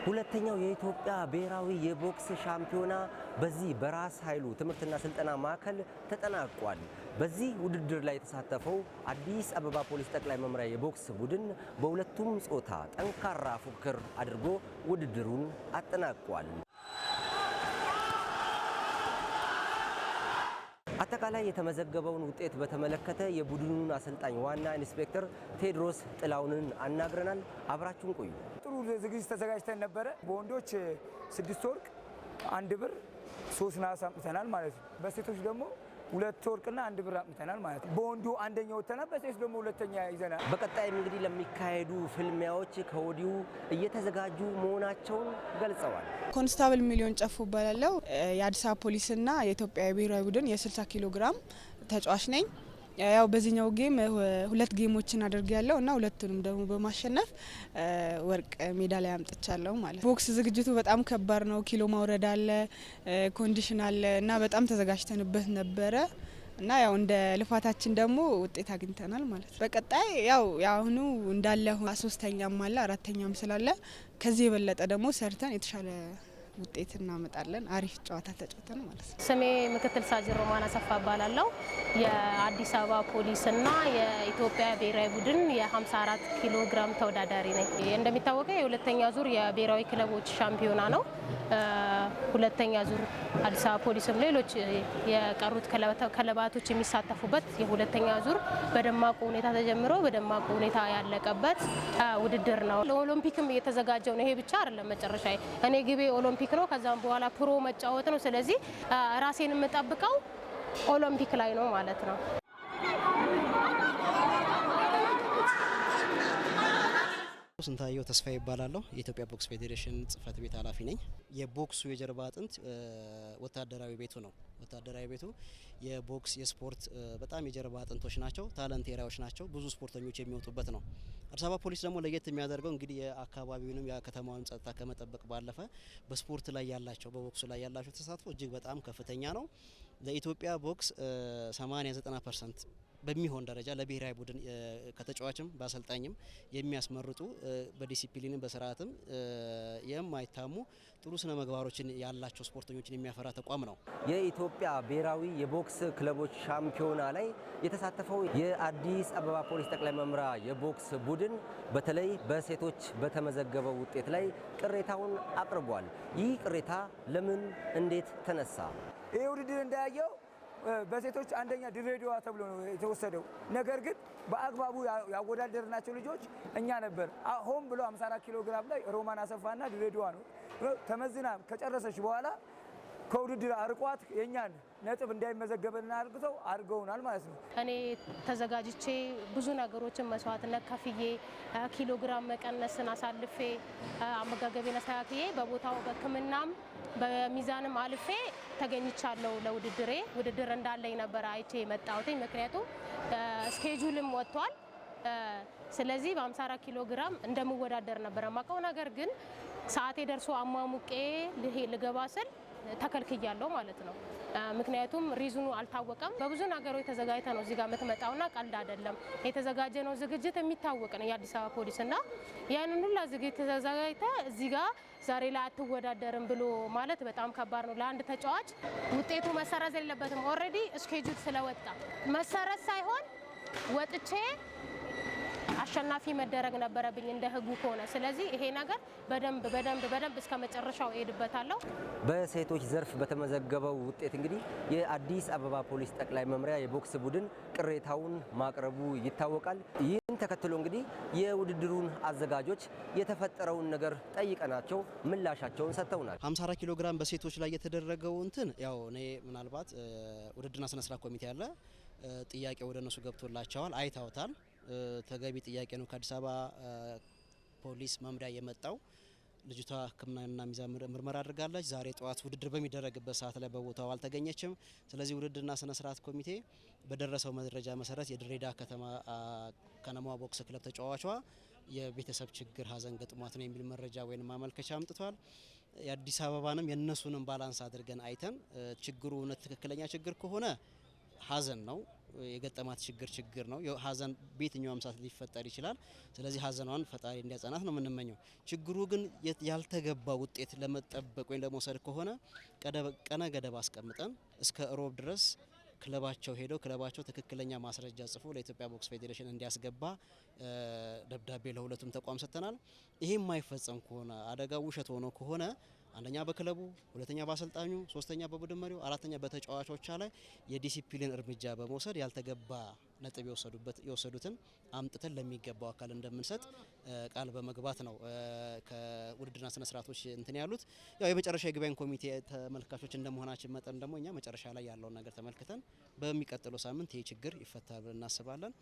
ሁለተኛው የኢትዮጵያ ብሔራዊ የቦክስ ሻምፒዮና በዚህ በራስ ኃይሉ ትምህርትና ስልጠና ማዕከል ተጠናቋል። በዚህ ውድድር ላይ የተሳተፈው አዲስ አበባ ፖሊስ ጠቅላይ መምሪያ የቦክስ ቡድን በሁለቱም ጾታ ጠንካራ ፉክክር አድርጎ ውድድሩን አጠናቋል። አጠቃላይ የተመዘገበውን ውጤት በተመለከተ የቡድኑን አሰልጣኝ ዋና ኢንስፔክተር ቴዎድሮስ ጥላውንን አናግረናል። አብራችሁን ቆዩ። ጥሩ ዝግጅት ተዘጋጅተን ነበረ። በወንዶች 6 ወርቅ 1 ብር 3 ነሐስ አምጥተናል ማለት ነው። በሴቶች ደግሞ 2 ወርቅና 1 ብር አምጥተናል ማለት ነው። በወንዱ አንደኛ ወጥተናል፣ በሴቶች ደግሞ ሁለተኛ ይዘናል። በቀጣይም እንግዲህ ለሚካሄዱ ፍልሚያዎች ከወዲሁ እየተዘጋጁ መሆናቸውን ገልጸዋል። ኮንስታብል ሚሊዮን ጨፉ እባላለሁ። የአዲስ አበባ ፖሊስና የኢትዮጵያ ብሔራዊ ቡድን የ60 ኪሎ ግራም ተጫዋች ነኝ። ያው በዚህኛው ጌም 2 ጌሞችን አድርጌያለሁ እና ሁለቱንም ደግሞ በማሸነፍ ወርቅ ሜዳሊያ አምጥቻለሁ ማለት። ቦክስ ዝግጅቱ በጣም ከባድ ነው። ኪሎ ማውረድ አለ፣ ኮንዲሽን አለ እና በጣም ተዘጋጅተንበት ነበረ እና ያው እንደ ልፋታችን ደግሞ ውጤት አግኝተናል ማለት። በቀጣይ ያው ያሁኑ እንዳለ 3ኛም አለ 4ኛም ስላለ ከዚህ የበለጠ ደግሞ ሰርተን የተሻለ ውጤት እናመጣለን። አሪፍ ጨዋታ ተጫውተን ማለት ነው። ስሜ ምክትል ሳጅን ሮማን አሰፋ እባላለሁ። የአዲስ አበባ ፖሊስና የኢትዮጵያ ብሔራዊ ቡድን የ54 ኪሎ ግራም ተወዳዳሪ ነኝ። እንደሚታወቀው የሁለተኛ ዙር የብሔራዊ ክለቦች ሻምፒዮና ነው። ሁለተኛ ዙር አዲስ አበባ ፖሊስም ሌሎች የቀሩት ክለባቶች የሚሳተፉበት የሁለተኛ ዙር በደማቁ ሁኔታ ተጀምሮ በደማቁ ሁኔታ ያለቀበት ውድድር ነው። ለኦሎምፒክም እየተዘጋጀው ነው። ይሄ ብቻ አይደለም መጨረሻ እኔ ግቤ ኦሎምፒክ ነው። ከዛም በኋላ ፕሮ መጫወት ነው። ስለዚህ ራሴን የምጠብቀው ኦሎምፒክ ላይ ነው ማለት ነው። ስንታየው ተስፋ ይባላለሁ። የኢትዮጵያ ቦክስ ፌዴሬሽን ጽህፈት ቤት ኃላፊ ነኝ። የቦክሱ የጀርባ አጥንት ወታደራዊ ቤቱ ነው። ወታደራዊ ቤቱ የቦክስ የስፖርት በጣም የጀርባ አጥንቶች ናቸው። ታለንት ኤሪያዎች ናቸው። ብዙ ስፖርተኞች የሚወጡበት ነው። አዲስ አበባ ፖሊስ ደግሞ ለየት የሚያደርገው እንግዲህ የአካባቢውንም የከተማውን ጸጥታ ከመጠበቅ ባለፈ በስፖርት ላይ ያላቸው በቦክሱ ላይ ያላቸው ተሳትፎ እጅግ በጣም ከፍተኛ ነው። ለኢትዮጵያ ቦክስ 80-90% በሚሆን ደረጃ ለብሔራዊ ቡድን ከተጫዋችም በአሰልጣኝም የሚያስመርጡ በዲሲፕሊንም በስርዓትም የማይታሙ ጥሩ ስነ ምግባሮችን ያላቸው ስፖርተኞችን የሚያፈራ ተቋም ነው። የኢትዮጵያ ብሔራዊ የቦክስ ክለቦች ሻምፒዮና ላይ የተሳተፈው የአዲስ አበባ ፖሊስ ጠቅላይ መምሪያ የቦክስ ቡድን በተለይ በሴቶች በተመዘገበው ውጤት ላይ ቅሬታውን አቅርቧል። ይህ ቅሬታ ለምን እንዴት ተነሳ? ይህ ውድድር እንዳያየው በሴቶች አንደኛ ድሬዳዋ ተብሎ ነው የተወሰደው። ነገር ግን በአግባቡ ያወዳደርናቸው ልጆች እኛ ነበር። ሆም ብሎ 54 ኪሎ ግራም ላይ ሮማን አሰፋና ድሬዳዋ ነው ተመዝና ከጨረሰች በኋላ ከውድድር አርቋት የኛን ነጥብ እንዳይመዘገብና አድርገውናል ማለት ነው። እኔ ተዘጋጅቼ ብዙ ነገሮችን መስዋዕትነት ከፍዬ ኪሎ ግራም መቀነስን አሳልፌ አመጋገቤን አስተካክዬ በቦታው በሕክምናም በሚዛንም አልፌ ተገኝቻለሁ። ለውድድሬ ውድድር እንዳለኝ ነበር አይቼ የመጣሁት። ምክንያቱም ስኬጁልም ወጥቷል። ስለዚህ በ54 ኪሎ ግራም እንደምወዳደር ነበር የማውቀው። ነገር ግን ሰዓቴ ደርሶ አሟሙቄ ልገባ ስል ተከልክያለሁ ማለት ነው። ምክንያቱም ሪዝኑ አልታወቀም። በብዙ ነገሮች ተዘጋጅተ ነው እዚህ ጋር የምትመጣውና ቀልድ አይደለም። የተዘጋጀ ነው ዝግጅት የሚታወቅ ነው የአዲስ አበባ ፖሊስና ያንን ሁላ ዝግጅት ተዘጋጅተ እዚህ ጋር ዛሬ ላይ አትወዳደርም ብሎ ማለት በጣም ከባድ ነው ለአንድ ተጫዋች። ውጤቱ መሰረዝ የለበትም። ኦልሬዲ ስኬጁል ስለወጣ መሰረዝ ሳይሆን ወጥቼ አሸናፊ መደረግ ነበረብኝ እንደ ህጉ ከሆነ። ስለዚህ ይሄ ነገር በደንብ እስከ መጨረሻው ሄድበታለሁ። በሴቶች ዘርፍ በተመዘገበው ውጤት እንግዲህ የአዲስ አበባ ፖሊስ ጠቅላይ መምሪያ የቦክስ ቡድን ቅሬታውን ማቅረቡ ይታወቃል። ይህን ተከትሎ እንግዲህ የውድድሩን አዘጋጆች የተፈጠረውን ነገር ጠይቀናቸው ምላሻቸውን ሰጥተውናል። 54 ኪሎ ግራም በሴቶች ላይ የተደረገው እንትን ያው እኔ ምናልባት ውድድርና ስነ ስርዓት ኮሚቴ ያለ ጥያቄ ወደ እነሱ ገብቶላቸዋል፣ አይታውታል። ተገቢ ጥያቄ ነው። ከአዲስ አበባ ፖሊስ መምሪያ የመጣው ልጅቷ ሕክምናና ሚዛን ምርመራ አድርጋለች። ዛሬ ጠዋት ውድድር በሚደረግበት ሰዓት ላይ በቦታው አልተገኘችም። ስለዚህ ውድድርና ስነ ስርዓት ኮሚቴ በደረሰው መረጃ መሰረት የድሬዳዋ ከነማ ቦክስ ክለብ ተጫዋቿ የቤተሰብ ችግር ሀዘን ገጥሟት ነው የሚል መረጃ ወይም ማመልከቻ አምጥቷል። የአዲስ አበባንም የነሱንም ባላንስ አድርገን አይተን ችግሩ እውነት ትክክለኛ ችግር ከሆነ ሀዘን ነው። የገጠማት ችግር ነው። ሀዘን በየትኛውም ሰዓት ሊፈጠር ይችላል። ስለዚህ ሀዘኗን ፈጣሪ እንዲያጸናት ነው የምንመኘው። ችግሩ ግን ያልተገባ ውጤት ለመጠበቅ ወይም ለመውሰድ ከሆነ ቀነ ገደብ አስቀምጠን እስከ ሮብ ድረስ ክለባቸው ሄደው ክለባቸው ትክክለኛ ማስረጃ ጽፎ ለኢትዮጵያ ቦክስ ፌዴሬሽን እንዲያስገባ ደብዳቤ ለሁለቱም ተቋም ሰጥተናል። ይሄ የማይፈጸም ከሆነ አደጋው ውሸት ሆኖ ከሆነ አንደኛ በክለቡ፣ ሁለተኛ በአሰልጣኙ፣ ሶስተኛ በቡድን መሪው፣ አራተኛ በተጫዋቾቿ ላይ የዲሲፕሊን እርምጃ በመውሰድ ያልተገባ ነጥብ የወሰዱትን አምጥተን ለሚገባው አካል እንደምንሰጥ ቃል በመግባት ነው ከውድድርና ስነ ስርዓቶች እንትን ያሉት። ያው የመጨረሻ የግባኝ ኮሚቴ ተመልካቾች እንደመሆናችን መጠን ደግሞ እኛ መጨረሻ ላይ ያለውን ነገር ተመልክተን በሚቀጥለው ሳምንት ይህ ችግር ይፈታል ብለን እናስባለን።